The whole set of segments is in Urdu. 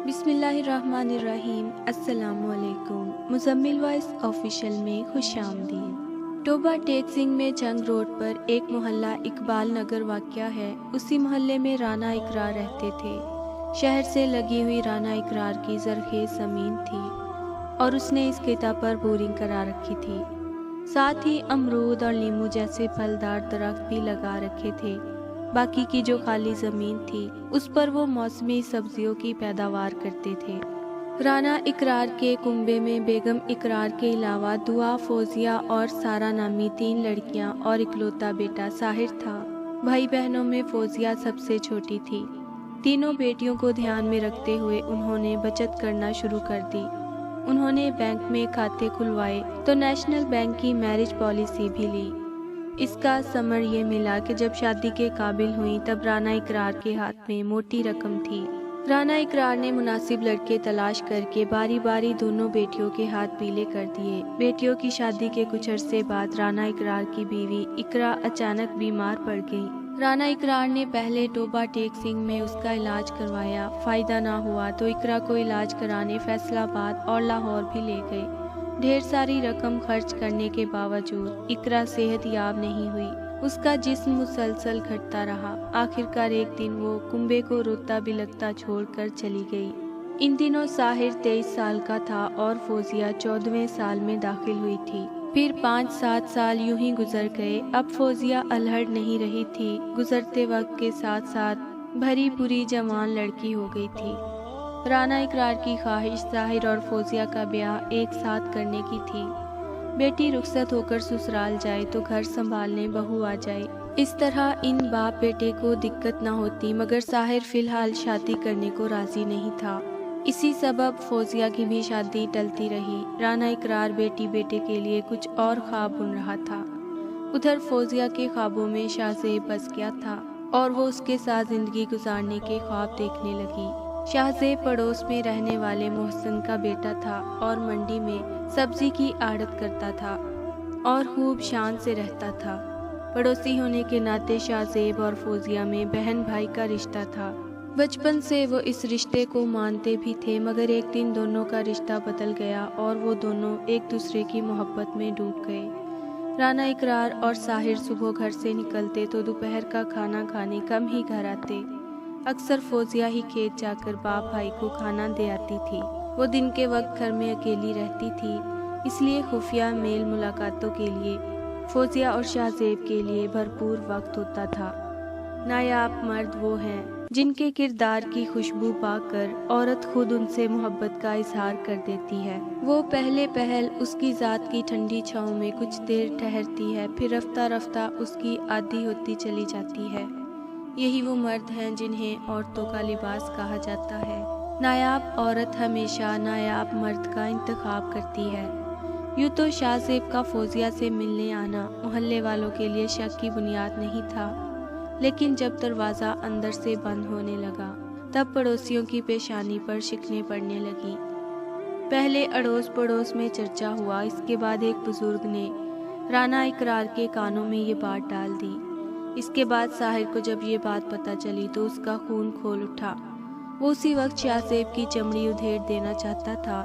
بسم اللہ الرحمن الرحیم۔ السلام علیکم۔ مزمل وائس آفیشیل میں خوش آمدید۔ ٹوبہ ٹیک سنگھ میں جنگ روڈ پر ایک محلہ اقبال نگر واقع ہے۔ اسی محلے میں رانا اقرار رہتے تھے۔ شہر سے لگی ہوئی رانا اقرار کی زرخیز زمین تھی اور اس نے اس خطہ پر بورنگ کرا رکھی تھی۔ ساتھ ہی امرود اور لیمو جیسے پھلدار درخت بھی لگا رکھے تھے۔ باقی کی جو خالی زمین تھی اس پر وہ موسمی سبزیوں کی پیداوار کرتے تھے۔ رانا اقرار کے کنبے میں بیگم اقرار کے علاوہ دعا، فوزیہ اور سارا نامی 3 لڑکیاں اور اکلوتا بیٹا ساحر تھا۔ بھائی بہنوں میں فوزیہ سب سے چھوٹی تھی۔ تینوں بیٹیوں کو دھیان میں رکھتے ہوئے انہوں نے بچت کرنا شروع کر دی۔ انہوں نے بینک میں کھاتے کھلوائے تو نیشنل بینک کی میرج پالیسی بھی لی۔ اس کا ثمر یہ ملا کہ جب شادی کے قابل ہوئیں تب رانا اقرار کے ہاتھ میں موٹی رقم تھی۔ رانا اقرار نے مناسب لڑکے تلاش کر کے باری باری دونوں بیٹیوں کے ہاتھ پیلے کر دیے۔ بیٹیوں کی شادی کے کچھ عرصے بعد رانا اقرار کی بیوی اقرا اچانک بیمار پڑ گئی۔ رانا اقرار نے پہلے ٹوبہ ٹیک سنگھ میں اس کا علاج کروایا، فائدہ نہ ہوا تو اقرا کو علاج کرانے فیصل آباد اور لاہور بھی لے گئے۔ ڈھیر ساری رقم خرچ کرنے کے باوجود اقرا صحت یاب نہیں ہوئی۔ اس کا جسم مسلسل گھٹتا رہا۔ آخرکار ایک دن وہ کنبے کو روتا بلکتا چھوڑ کر چلی گئی۔ ان دنوں ساحر 23 سال کا تھا اور فوزیہ 14ویں سال میں داخل ہوئی تھی۔ پھر 5-7 سال یوں ہی گزر گئے۔ اب فوزیہ الہڑ نہیں رہی تھی، گزرتے وقت کے ساتھ ساتھ بھری پوری جوان لڑکی ہو گئی تھی۔ رانا اقرار کی خواہش ساحر اور فوزیہ کا بیاہ ایک ساتھ کرنے کی تھی۔ بیٹی رخصت ہو کر سسرال جائے تو گھر سنبھالنے بہو آ جائے۔ اس طرح ان باپ بیٹے کو دقت نہ ہوتی، مگر ساحر فی الحال شادی کرنے کو راضی نہیں تھا۔ اسی سبب فوزیہ کی بھی شادی ٹلتی رہی۔ رانا اقرار بیٹی بیٹے کے لیے کچھ اور خواب بن رہا تھا۔ ادھر فوزیہ کے خوابوں میں شاہ زیب بس گیا تھا اور وہ اس کے ساتھ زندگی گزارنے کے خواب دیکھنے لگی۔ شاہ زیب پڑوس میں رہنے والے محسن کا بیٹا تھا اور منڈی میں سبزی کی آڑت کرتا تھا اور خوب شان سے رہتا تھا۔ پڑوسی ہونے کے ناطے شاہ زیب اور فوزیہ میں بہن بھائی کا رشتہ تھا۔ بچپن سے وہ اس رشتے کو مانتے بھی تھے، مگر ایک دن دونوں کا رشتہ بدل گیا اور وہ دونوں ایک دوسرے کی محبت میں ڈوب گئے۔ رانا اقرار اور ساحر صبح گھر سے نکلتے تو دوپہر کا کھانا کھانے کم ہی گھر آتے۔ اکثر فوزیہ ہی کھیت جا کر باپ بھائی کو کھانا دے آتی تھی۔ وہ دن کے وقت گھر میں اکیلی رہتی تھی، اس لیے خفیہ میل ملاقاتوں کے لیے فوزیہ اور شاہ زیب کے لیے بھرپور وقت ہوتا تھا۔ نایاب مرد وہ ہیں جن کے کردار کی خوشبو پا کر عورت خود ان سے محبت کا اظہار کر دیتی ہے۔ وہ پہلے پہل اس کی ذات کی ٹھنڈی چھاؤں میں کچھ دیر ٹھہرتی ہے، پھر رفتہ رفتہ اس کی عادی ہوتی چلی جاتی ہے۔ یہی وہ مرد ہیں جنہیں عورتوں کا لباس کہا جاتا ہے۔ نایاب عورت ہمیشہ نایاب مرد کا انتخاب کرتی ہے۔ یوں تو شاہ زیب کا فوزیہ سے ملنے آنا محلے والوں کے لیے شک کی بنیاد نہیں تھا، لیکن جب دروازہ اندر سے بند ہونے لگا تب پڑوسیوں کی پیشانی پر شکنیں پڑنے لگیں۔ پہلے اڑوس پڑوس میں چرچا ہوا، اس کے بعد ایک بزرگ نے رانا اقرار کے کانوں میں یہ بات ڈال دی۔ اس کے بعد ساحر کو جب یہ بات پتہ چلی تو اس کا خون کھول اٹھا۔ وہ اسی وقت شاہ زیب کی چمڑی ادھیڑ دینا چاہتا تھا،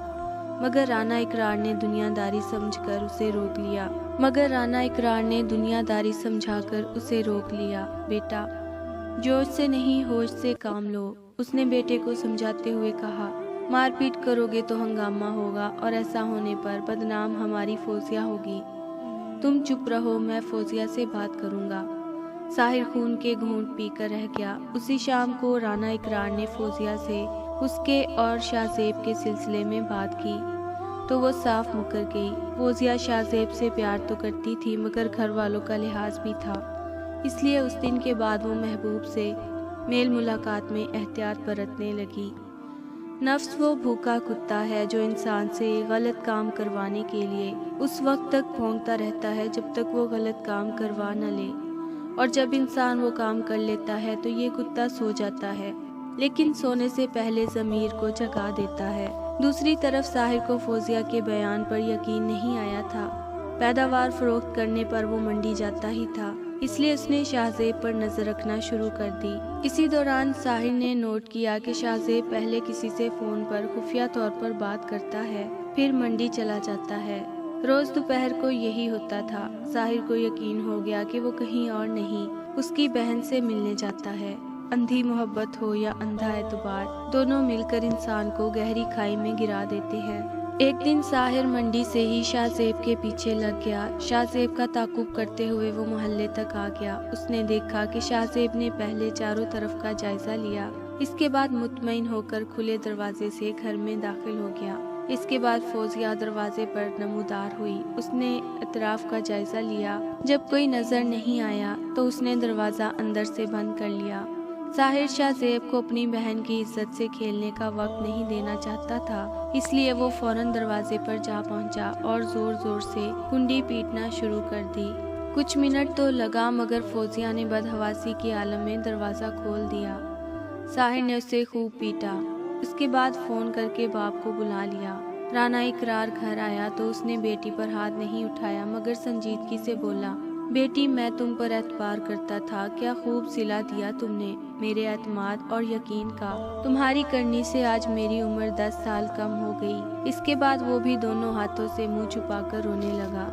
مگر رانا اقرار نے دنیا داری سمجھ کر اسے روک لیا۔ بیٹا، جوش سے نہیں ہوش سے کام لو، اس نے بیٹے کو سمجھاتے ہوئے کہا۔ مار پیٹ کرو گے تو ہنگامہ ہوگا اور ایسا ہونے پر بدنام ہماری فوزیہ ہوگی۔ تم چپ رہو، میں فوزیہ سے بات کروں گا۔ ساحر خون کے گھونٹ پی کر رہ گیا۔ اسی شام کو رانا اقرار نے فوزیہ سے اس کے اور شاہ زیب کے سلسلے میں بات کی تو وہ صاف مکر گئی۔ فوزیہ شاہ زیب سے پیار تو کرتی تھی، مگر گھر والوں کا لحاظ بھی تھا، اس لیے اس دن کے بعد وہ محبوب سے میل ملاقات میں احتیاط برتنے لگی۔ نفس وہ بھوکا کتا ہے جو انسان سے غلط کام کروانے کے لیے اس وقت تک بھونکتا رہتا ہے جب تک وہ غلط کام کروا نہ لے، اور جب انسان وہ کام کر لیتا ہے تو یہ کتا سو جاتا ہے، لیکن سونے سے پہلے ضمیر کو جگا دیتا ہے۔ دوسری طرف ساحر کو فوزیہ کے بیان پر یقین نہیں آیا تھا۔ پیداوار فروخت کرنے پر وہ منڈی جاتا ہی تھا، اس لیے اس نے شاہزیب پر نظر رکھنا شروع کر دی۔ اسی دوران ساحر نے نوٹ کیا کہ شاہزیب پہلے کسی سے فون پر خفیہ طور پر بات کرتا ہے، پھر منڈی چلا جاتا ہے۔ روز دوپہر کو یہی ہوتا تھا۔ ساحر کو یقین ہو گیا کہ وہ کہیں اور نہیں، اس کی بہن سے ملنے جاتا ہے۔ اندھی محبت ہو یا اندھا اعتبار، دونوں مل کر انسان کو گہری کھائی میں گرا دیتے ہیں۔ ایک دن ساحر منڈی سے ہی شاہزیب کے پیچھے لگ گیا۔ شاہزیب کا تعاقب کرتے ہوئے وہ محلے تک آ گیا۔ اس نے دیکھا کہ شاہزیب نے پہلے چاروں طرف کا جائزہ لیا، اس کے بعد مطمئن ہو کر کھلے دروازے سے گھر میں داخل ہو گیا۔ اس کے بعد فوزیہ دروازے پر نمودار ہوئی۔ اس نے اطراف کا جائزہ لیا۔ جب کوئی نظر نہیں آیا تو اس نے دروازہ اندر سے بند کر لیا۔ ساحر شاہزیب کو اپنی بہن کی عزت سے کھیلنے کا وقت نہیں دینا چاہتا تھا، اس لیے وہ فوراً دروازے پر جا پہنچا اور زور زور سے کنڈی پیٹنا شروع کر دی۔ کچھ منٹ تو لگا مگر فوزیہ نے بدحواسی کے عالم میں دروازہ کھول دیا۔ ساحر نے اسے خوب پیٹا۔ اس کے بعد فون کر کے باپ کو بلا لیا۔ رانا اقرار گھر آیا تو اس نے بیٹی پر ہاتھ نہیں اٹھایا مگر سنجیدگی سے بولا، بیٹی میں تم پر اعتبار کرتا تھا، کیا خوب صلہ دیا تم نے میرے اعتماد اور یقین کا۔ تمہاری کرنی سے آج میری عمر 10 سال کم ہو گئی۔ اس کے بعد وہ بھی دونوں ہاتھوں سے منہ چھپا کر رونے لگا۔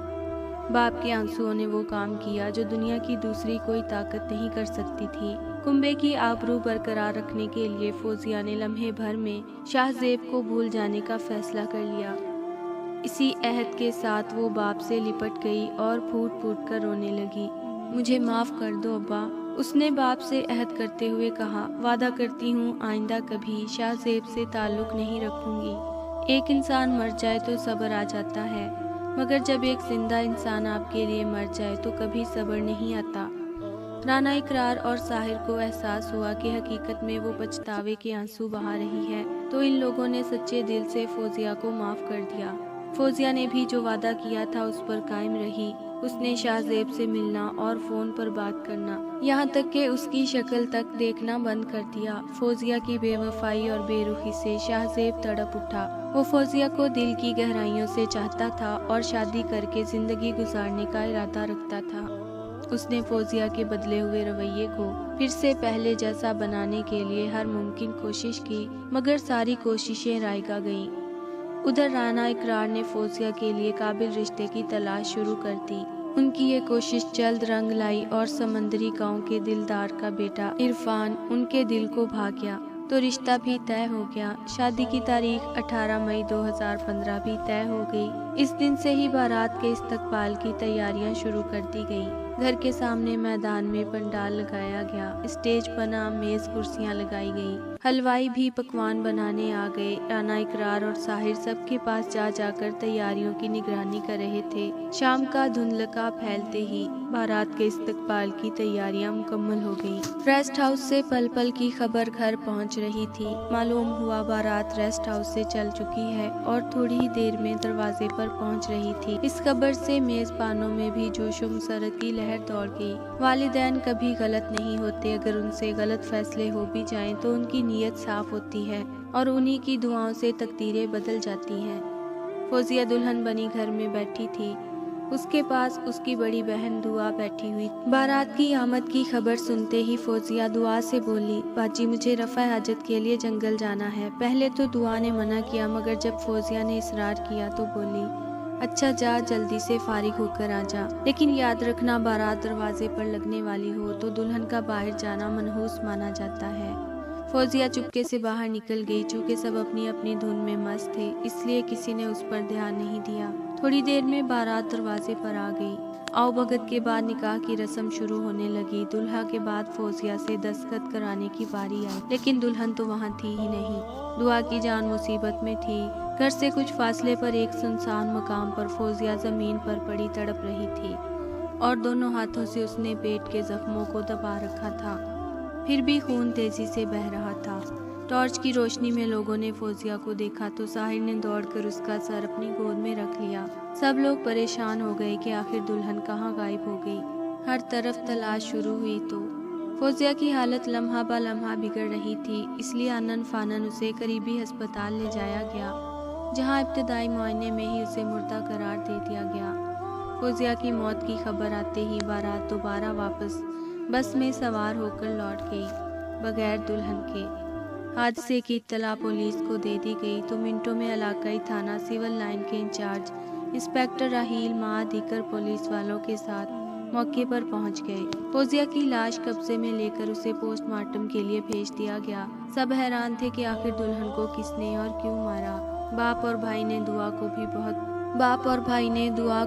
باپ کے آنسوؤں نے وہ کام کیا جو دنیا کی دوسری کوئی طاقت نہیں کر سکتی تھی۔ کنبے کی آبرو برقرار رکھنے کے لیے فوزیہ نے لمحے بھر میں شاہزیب کو بھول جانے کا فیصلہ کر لیا۔ اسی عہد کے ساتھ وہ باپ سے لپٹ گئی اور پھوٹ پھوٹ کر رونے لگی۔ مجھے معاف کر دو ابا، اس نے باپ سے عہد کرتے ہوئے کہا۔ وعدہ کرتی ہوں آئندہ کبھی شاہزیب سے تعلق نہیں رکھوں گی۔ ایک انسان مر جائے تو صبر آ جاتا ہے، مگر جب ایک زندہ انسان آپ کے لیے مر جائے تو کبھی صبر نہیں آتا۔ رانا اقرار اور ساحر کو احساس ہوا کہ حقیقت میں وہ پچھتاوے کے آنسو بہا رہی ہے، تو ان لوگوں نے سچے دل سے فوزیہ کو معاف کر دیا۔ فوزیہ نے بھی جو وعدہ کیا تھا اس پر قائم رہی۔ اس نے شاہزیب سے ملنا اور فون پر بات کرنا، یہاں تک کہ اس کی شکل تک دیکھنا بند کر دیا۔ فوزیہ کی بے وفائی اور بے رخی سے شاہزیب تڑپ اٹھا۔ وہ فوزیہ کو دل کی گہرائیوں سے چاہتا تھا اور شادی کر کے زندگی گزارنے کا ارادہ رکھتا تھا۔ اس نے فوزیہ کے بدلے ہوئے رویے کو پھر سے پہلے جیسا بنانے کے لیے ہر ممکن کوشش کی، مگر ساری کوششیں رائگاں گئیں۔ ادھر رانا اقرار نے فوزیہ کے لیے قابل رشتے کی تلاش شروع کر دی۔ ان کی یہ کوشش جلد رنگ لائی اور سمندری گاؤں کے دلدار کا بیٹا عرفان ان کے دل کو بھا گیا، تو رشتہ بھی طے ہو گیا۔ شادی کی تاریخ 18 مئی 2015 بھی طے ہو گئی۔ اس دن سے ہی بارات کے استقبال کی تیاریاں شروع کر دی گئی۔ گھر کے سامنے میدان میں پنڈال لگایا گیا، اسٹیج بنا، میز کرسیاں لگائی گئی، حلوائی بھی پکوان بنانے آ گئے۔ رانا اقرار اور ساحر سب کے پاس جا جا کر تیاریوں کی نگرانی کر رہے تھے۔ شام کا دھندلکا پھیلتے ہی بارات کے استقبال کی تیاریاں مکمل ہو گئیں۔ ریسٹ ہاؤس سے پل پل کی خبر گھر پہنچ رہی تھی۔ معلوم ہوا بارات ریسٹ ہاؤس سے چل چکی ہے اور تھوڑی ہی دیر میں دروازے پر پہنچ رہی تھی۔ اس خبر سے میزبانوں میں بھی جوش و مسرت کی لہر دوڑ گئی۔ والدین کبھی غلط نہیں ہوتے، اگر ان سے غلط فیصلے ہو بھی جائیں تو ان کی نیت صاف ہوتی ہے اور انہی کی دعاؤں سے تقدیریں بدل جاتی ہیں۔ فوزیہ دلہن بنی گھر میں بیٹھی تھی۔ اس کے پاس اس کی بڑی بہن دعا بیٹھی ہوئی۔ بارات کی آمد کی خبر سنتے ہی فوزیہ دعا سے بولی، باجی مجھے رفع حاجت کے لیے جنگل جانا ہے۔ پہلے تو دعا نے منع کیا، مگر جب فوزیہ نے اصرار کیا تو بولی، اچھا جا، جلدی سے فارغ ہو کر آ جا، لیکن یاد رکھنا بارات دروازے پر لگنے والی ہو تو دلہن کا باہر جانا منحوس مانا جاتا ہے۔ فوزیہ چپکے سے باہر نکل گئی۔ چونکہ سب اپنی اپنی دھن میں مست تھے، اس لیے کسی نے اس پر دھیان نہیں دیا۔ تھوڑی دیر میں بارات دروازے پر آ گئی۔ آؤ بھگت کے بعد نکاح کی رسم شروع ہونے لگی۔ دلہا کے بعد فوزیہ سے دستخط کرانے کی باری آئی، لیکن دلہن تو وہاں تھی ہی نہیں۔ دعا کی جان مصیبت میں تھی۔ گھر سے کچھ فاصلے پر ایک سنسان مقام پر فوزیہ زمین پر پڑی تڑپ رہی تھی اور دونوں ہاتھوں سے اس نے پیٹ کے زخموں کو دبا رکھا تھا، پھر بھی خون تیزی سے بہہ رہا تھا۔ ٹارچ کی روشنی میں لوگوں نے فوزیہ کو دیکھا تو ساحر نے دوڑ کر اس کا سر اپنی گود میں رکھ لیا۔ سب لوگ پریشان ہو گئے کہ آخر دلہن کہاں غائب ہو گئی۔ ہر طرف تلاش شروع ہوئی تو فوزیہ کی حالت لمحہ بہ لمحہ بگڑ رہی تھی، اس لیے آنن فانن اسے قریبی ہسپتال لے جایا گیا، جہاں ابتدائی معائنے میں ہی اسے مردہ قرار دے دیا گیا۔ فوزیہ کی موت کی خبر آتے ہی بارات دوبارہ واپس بس میں سوار ہو کر لوٹ گئی بغیر دلہن کے۔ حادثے کی اطلاع پولیس کو دے دی گئی تو منٹوں میں علاقائی تھانہ سول لائن کے انچارج انسپکٹر راہیل مہادیکر پولیس والوں کے ساتھ موقع پر پہنچ گئے۔ فوزیہ کی لاش قبضے میں لے کر اسے پوسٹ مارٹم کے لیے بھیج دیا گیا۔ سب حیران تھے کہ آخر دلہن کو کس نے اور کیوں مارا۔ باپ اور بھائی نے دعا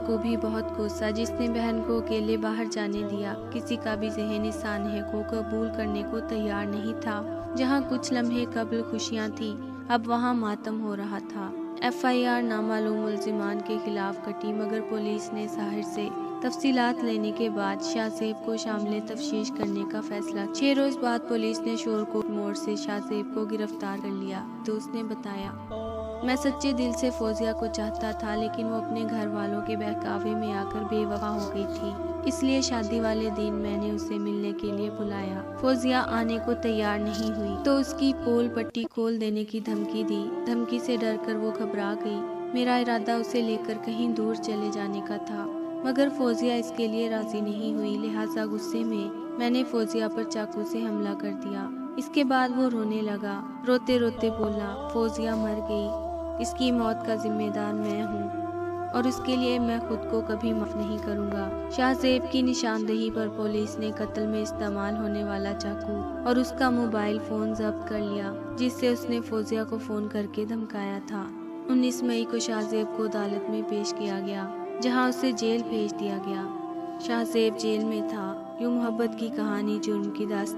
کو بھی بہت کوسا جس نے بہن کو اکیلے باہر جانے دیا۔ کسی کا بھی ذہن اس سانحے کو قبول کرنے کو تیار نہیں تھا۔ جہاں کچھ لمحے قبل خوشیاں تھیں، اب وہاں ماتم ہو رہا تھا۔ FIR نامعلوم ملزمان کے خلاف کٹی، مگر پولیس نے ساحر سے تفصیلات لینے کے بعد شاہ زیب کو شامل تفتیش کرنے کا فیصلہ کیا۔ 6 روز بعد پولیس نے شورکوٹ موڑ سے شاہ زیب کو گرفتار کر لیا تو اس نے بتایا، میں سچے دل سے فوزیہ کو چاہتا تھا، لیکن وہ اپنے گھر والوں کے بہکاوے میں آ کر بے وفا ہو گئی تھی، اس لیے شادی والے دن میں نے اسے ملنے کے لیے بلایا۔ فوزیہ آنے کو تیار نہیں ہوئی تو اس کی پول پٹی کھول دینے کی دھمکی دی۔ دھمکی سے ڈر کر وہ گھبرا گئی۔ میرا ارادہ اسے لے کر کہیں دور چلے جانے کا تھا، مگر فوزیہ اس کے لیے راضی نہیں ہوئی، لہٰذا غصے میں نے فوزیہ پر چاقو سے حملہ کر دیا۔ اس کے بعد وہ رونے لگا، روتے روتے بولا، فوزیہ مر گئی، اس کی موت کا ذمہ دار میں ہوں اور اس کے لیے میں خود کو کبھی معاف نہیں کروں گا۔ شاہ زیب کی نشاندہی پر پولیس نے قتل میں استعمال ہونے والا چاقو اور اس کا موبائل فون ضبط کر لیا جس سے اس نے فوزیہ کو فون کر کے دھمکایا تھا۔ 19 مئی کو شاہ زیب کو عدالت میں پیش کیا گیا، جہاں اسے جیل بھیج دیا گیا۔ شاہ زیب جیل میں تھا۔ یوں محبت کی کہانی، جرم کی داستان۔